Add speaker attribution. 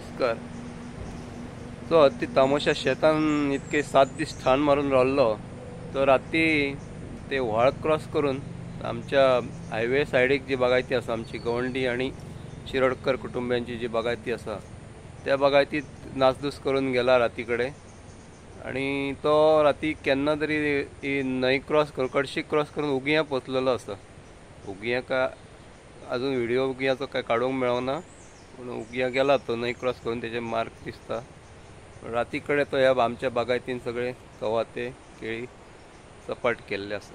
Speaker 1: नमस्कार. तो ती तामोशा शेतान इतके 7 दीस ठाण मारून रावल्लो. तो राती ते व्हाळ क्रॉस करून आमच्या हायवे सायडीक जी बागायती आसा, आमची गवंडी आणि शिरोडकर कुटुंबियांची जी बागायती आसा, त्या बागायतीत नासधूस करून गेला राती कडेन. आणि तो राती केन्ना तरी ही न्हंय क्रॉस करून कडशी क्रॉस करून उगिया पोचलेलो आसा. उगिया का अजून व्हिडिओ उगियाचो काय काडूंक मेळना, पूण उगिया गेला तो न्हंय क्रॉस करून, तेजे मार्क दिसता. राती कडेन तो ह्या आमच्या बागायतीन सगळे कवाते केळी सपाट केल्ले आसा.